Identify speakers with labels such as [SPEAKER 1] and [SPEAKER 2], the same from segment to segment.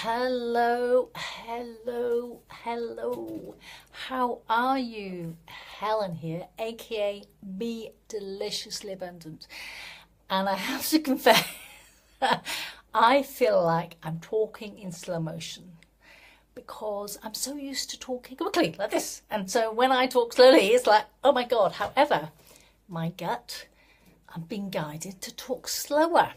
[SPEAKER 1] Hello, hello, hello. How are you? Helen here, aka Be Deliciously Abundant. And I have to confess, I feel like I'm talking in slow motion because I'm so used to talking quickly like this. And so when I talk slowly, it's like, oh my God. However, my gut, I'm being guided to talk slower.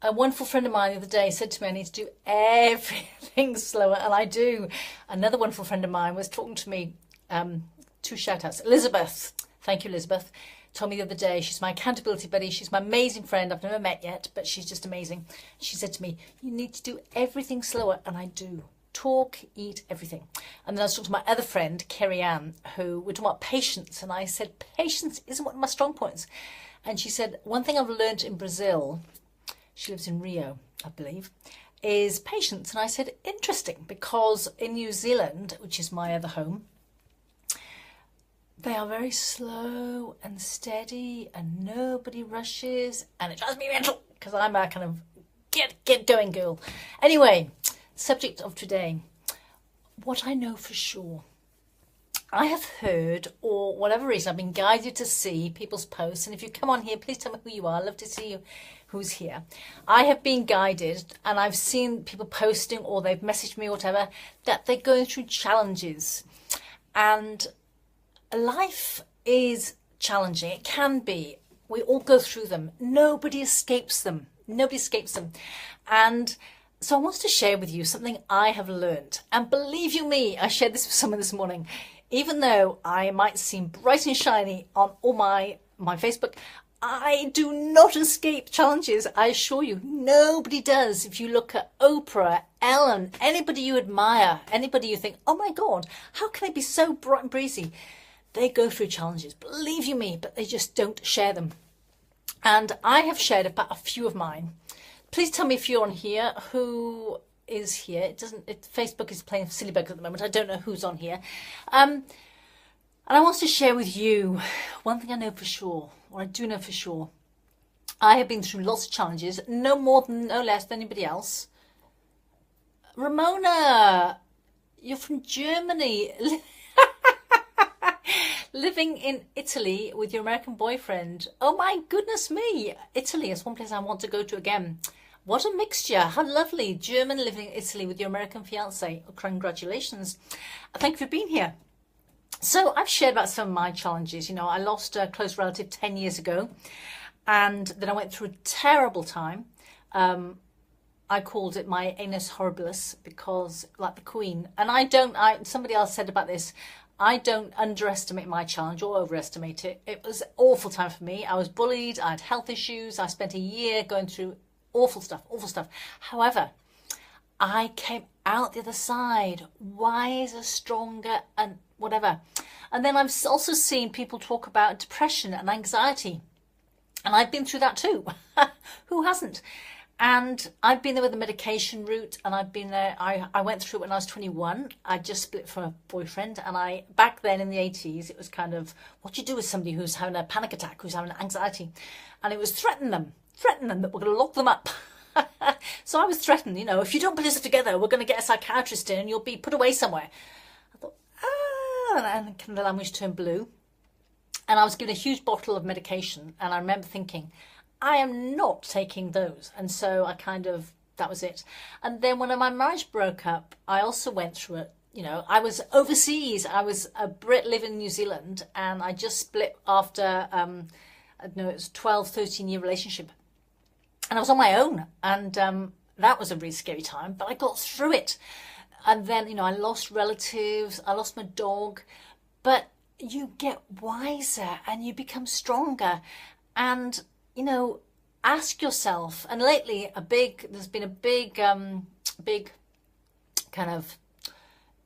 [SPEAKER 1] A wonderful friend of mine the other day said to me, I need to do everything slower, and I do. Another wonderful friend of mine was talking to me, two shout outs. Elizabeth, thank you Elizabeth, told me the other day, she's my accountability buddy, she's my amazing friend, I've never met yet, but she's just amazing. She said to me, you need to do everything slower, and I do. Talk, eat, everything. And then I was talking to my other friend, Kerry Ann, who we're talking about patience, and I said, patience isn't one of my strong points. And she said, one thing I've learned in Brazil, she lives in Rio, I believe, is patience. And I said, interesting, because in New Zealand, which is my other home, they are very slow and steady and nobody rushes, and it drives me mental because I'm a kind of get going girl. Anyway, subject of today, what I know for sure. I have heard, or whatever reason, I've been guided to see people's posts. And if you come on here, please tell me who you are. I'd love to see you who's here. I have been guided, and I've seen people posting, or they've messaged me or whatever, that they're going through challenges. And life is challenging. It can be. We all go through them. Nobody escapes them. Nobody escapes them. And so I want to share with you something I have learned. And believe you me, I shared this with someone this morning. Even though I might seem bright and shiny on all my Facebook, I do not escape challenges. I assure you, nobody does. If you look at Oprah, Ellen, anybody you admire, anybody you think, oh my God, how can they be so bright and breezy? They go through challenges, believe you me, but they just don't share them. And I have shared about a few of mine. Please tell me if you're on here, who is here. Facebook is playing silly bugs at the moment. I don't know who's on here. And I want to share with you one thing I know for sure, or I do know for sure. I have been through lots of challenges, no less than anybody else. Ramona, you're from Germany. Living in Italy with your American boyfriend. Oh my goodness me. Italy is one place I want to go to again. What a mixture. How lovely. German living in Italy with your American fiance. Oh, congratulations. Thank you for being here. So I've shared about some of my challenges. You know, I lost a close relative 10 years ago, and then I went through a terrible time. I called it my annus horribilis because, like the Queen, and somebody else said about this, I don't underestimate my challenge or overestimate it. It was an awful time for me. I was bullied. I had health issues. I spent a year going through awful stuff, awful stuff. However, I came out the other side wiser, stronger, and whatever. And then I've also seen people talk about depression and anxiety. And I've been through that too. Who hasn't? And I've been there with the medication route, and I've been there. I went through it when I was 21. I just split from a boyfriend, and back then in the 80s, it was kind of, what do you do with somebody who's having a panic attack, who's having anxiety? And it was threaten them that we're going to lock them up. So I was threatened, you know, if you don't put this together, we're going to get a psychiatrist in and you'll be put away somewhere. I thought, and kind of the language turned blue. And I was given a huge bottle of medication, and I remember thinking, I am not taking those. And so that was it. And then when my marriage broke up, I also went through it. You know, I was overseas. I was a Brit living in New Zealand, and I just split after, I don't know, it was a 12, 13-year relationship. And I was on my own, and that was a really scary time, but I got through it. And then, you know, I lost relatives, I lost my dog, but you get wiser and you become stronger. And you know, ask yourself, and lately there's been a big kind of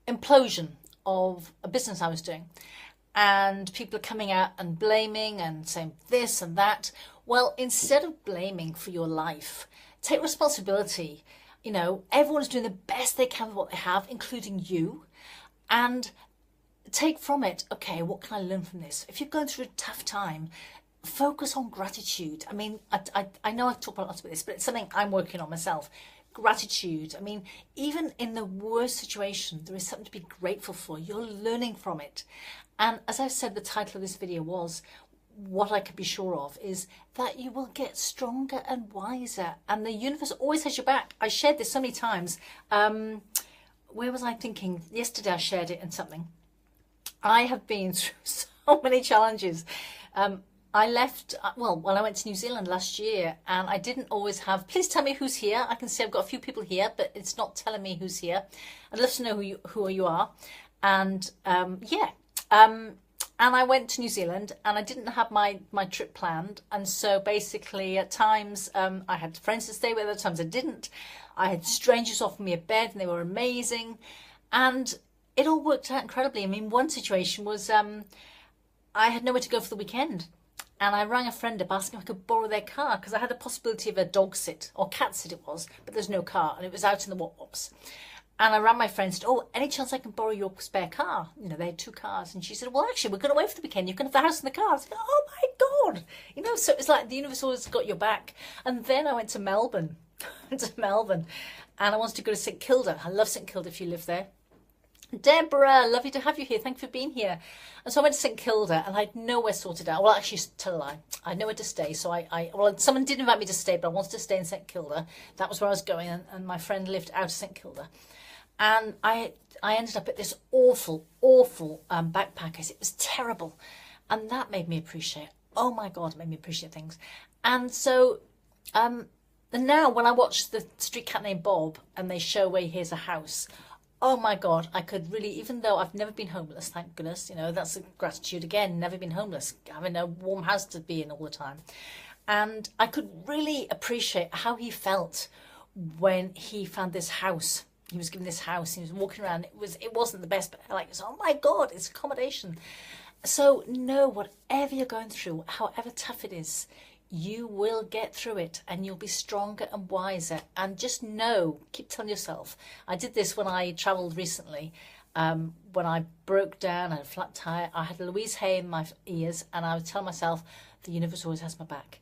[SPEAKER 1] implosion of a business I was doing. And people are coming out and blaming and saying this and that. Well, instead of blaming for your life, take responsibility. You know, everyone's doing the best they can with what they have, including you. And take from it, okay, what can I learn from this? If you're going through a tough time, focus on gratitude. I mean, I know I've talked a lot about this, but it's something I'm working on myself. gratitude. I mean, even in the worst situation, there is something to be grateful for. You're learning from it. And as I said, the title of this video was, what I could be sure of is that you will get stronger and wiser, and the universe always has your back. I shared this so many times. Where was I thinking? Yesterday I shared it in something. I have been through so many challenges. I left, well, I went to New Zealand last year, and I didn't always have, please tell me who's here. I can see I've got a few people here, but it's not telling me who's here. I'd love to know who you are. And and I went to New Zealand, and I didn't have my trip planned. And so basically at times I had friends to stay with, other times I didn't. I had strangers offer me a bed, and they were amazing. And it all worked out incredibly. I mean, one situation was I had nowhere to go for the weekend. And I rang a friend up asking if I could borrow their car, because I had the possibility of a dog sit, or cat sit it was, but there's no car, and it was out in the what-wops. And I rang my friend and said, oh, any chance I can borrow your spare car? You know, they had 2 cars. And she said, well, actually, we're going away for the weekend. You can have the house and the car. I said, oh, my God. You know, so it's like the universe always got your back. And then I went to Melbourne, and I wanted to go to St Kilda. I love St Kilda if you live there. Deborah, lovely to have you here. Thank you for being here. And so I went to St Kilda, and I had nowhere sorted out. Well, actually, tell a lie. I had nowhere to stay. So well, someone did invite me to stay, but I wanted to stay in St Kilda. That was where I was going, and my friend lived out of St Kilda. And I ended up at this awful backpackers. It was terrible. And that made me appreciate, oh my God, it made me appreciate things. And so and now when I watch the Street Cat Named Bob, and they show where here's a house, oh my God, I could really, even though I've never been homeless, thank goodness, you know, that's a gratitude again, never been homeless, having a warm house to be in all the time. And I could really appreciate how he felt when he found this house. He was given this house, he was walking around, it wasn't the best, but like, oh my God, it's accommodation. So no, whatever you're going through, however tough it is, you will get through it, and you'll be stronger and wiser. And just know, keep telling yourself. I did this when I travelled recently, when I broke down, I had a flat tire, I had Louise Hay in my ears, and I would tell myself, the universe always has my back.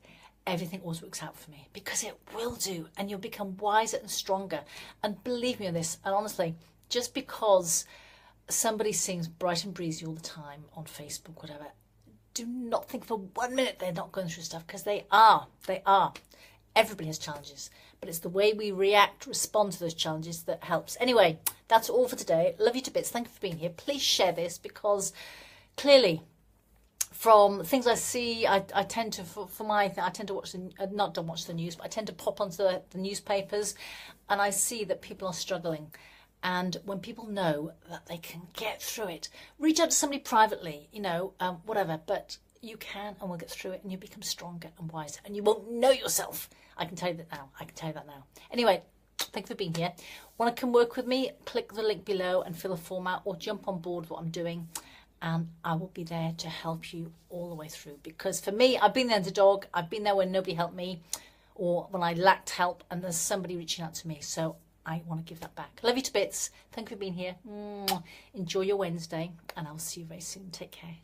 [SPEAKER 1] Everything always works out for me, because it will do, and you'll become wiser and stronger. And believe me on this, and honestly, just because somebody sings Bright and Breezy all the time on Facebook, whatever, do not think for 1 minute they're not going through stuff, because they are. Everybody has challenges, but it's the way we react, respond to those challenges that helps. Anyway, that's all for today. Love you to bits. Thank you for being here. Please share this, because clearly, from things I see, I tend to, I tend to watch don't watch the news, but I tend to pop onto the newspapers, and I see that people are struggling. And when people know that they can get through it, reach out to somebody privately, you know, whatever, but you can and will get through it, and you become stronger and wiser, and you won't know yourself. I can tell you that now. I can tell you that now. Anyway, thank you for being here. Want to come work with me? Click the link below and fill a form out, or jump on board with what I'm doing. And I will be there to help you all the way through. Because for me, I've been the underdog. I've been there when nobody helped me, or when I lacked help and there's somebody reaching out to me. So I want to give that back. Love you to bits. Thank you for being here. Enjoy your Wednesday, and I'll see you very soon. Take care.